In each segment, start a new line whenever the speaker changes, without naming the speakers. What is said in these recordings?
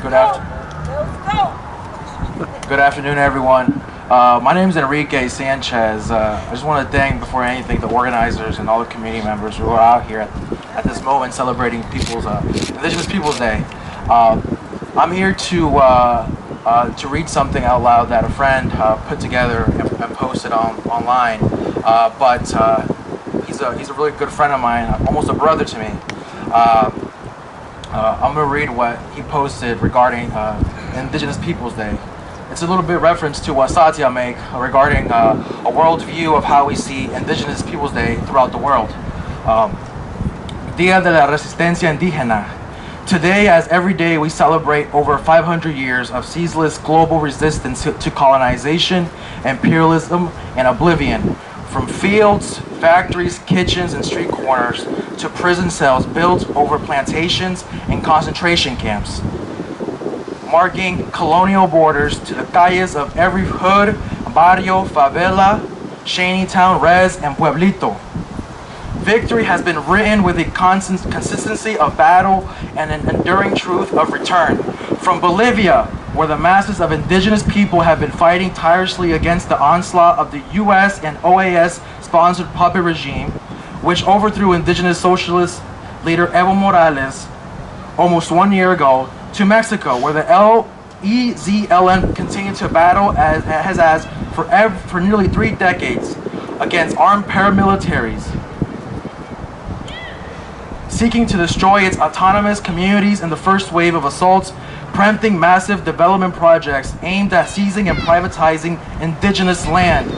Good afternoon, everyone. My name is Enrique Sanchez. I just want to thank, before anything, the organizers and all the community members who are out here at this moment celebrating Indigenous Peoples Day. I'm here to read something out loud that a friend put together and posted online. He's a really good friend of mine, almost a brother to me. I'm going to read what he posted regarding Indigenous Peoples Day. It's a little bit reference to what Satya made regarding a world view of how we see Indigenous Peoples Day throughout the world. Día de la Resistencia Indígena. Today, as every day, we celebrate over 500 years of ceaseless global resistance to colonization, imperialism, and oblivion. From fields, factories, kitchens, and street corners to prison cells built over plantations and concentration camps, marking colonial borders to the calles of every hood, barrio, favela, shantytown, res, and pueblito. Victory has been written with a consistency of battle and an enduring truth of return. From Bolivia, where the masses of indigenous people have been fighting tirelessly against the onslaught of the US and OAS-sponsored puppet regime, which overthrew indigenous socialist leader Evo Morales almost 1 year ago, to Mexico, where the EZLN continued to battle for nearly 3 decades against armed paramilitaries, seeking to destroy its autonomous communities in the first wave of assaults, preempting massive development projects aimed at seizing and privatizing indigenous land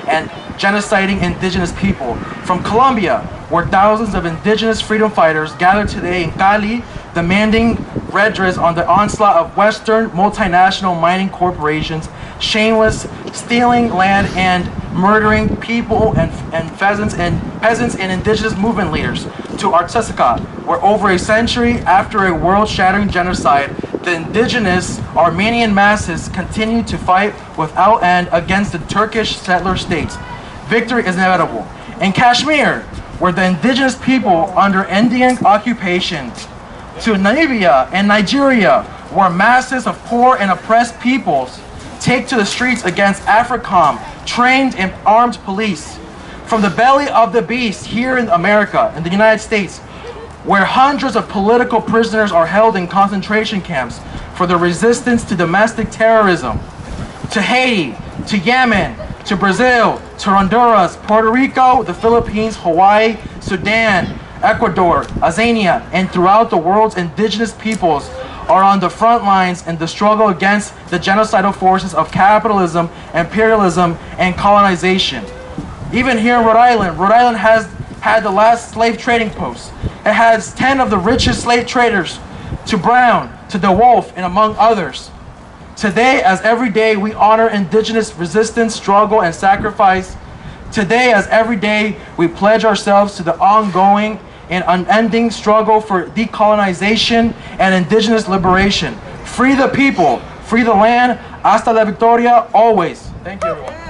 and genociding indigenous people. From Colombia, where thousands of indigenous freedom fighters gathered today in Cali, demanding redress on the onslaught of Western multinational mining corporations, shameless stealing land and murdering people and peasants and indigenous movement leaders, to Artsakh, where over a century after a world-shattering genocide, the indigenous Armenian masses continue to fight without end against the Turkish settler states. Victory is inevitable. In Kashmir, where the indigenous people under Indian occupation, to Namibia and Nigeria, where masses of poor and oppressed peoples take to the streets against AFRICOM, trained and armed police. From the belly of the beast here in America, in the United States, where hundreds of political prisoners are held in concentration camps for their resistance to domestic terrorism, to Haiti, to Yemen, to Brazil, to Honduras, Puerto Rico, the Philippines, Hawaii, Sudan, Ecuador, Azania, and throughout the world's indigenous peoples are on the front lines in the struggle against the genocidal forces of capitalism, imperialism, and colonization. Even here in Rhode Island has had the last slave trading post. It has 10 of the richest slave traders, to Brown, to DeWolf, and among others. Today, as every day, we honor indigenous resistance, struggle, and sacrifice. Today, as every day, we pledge ourselves to the ongoing and unending struggle for decolonization and indigenous liberation. Free the people, free the land, hasta la victoria, always. Thank you, everyone.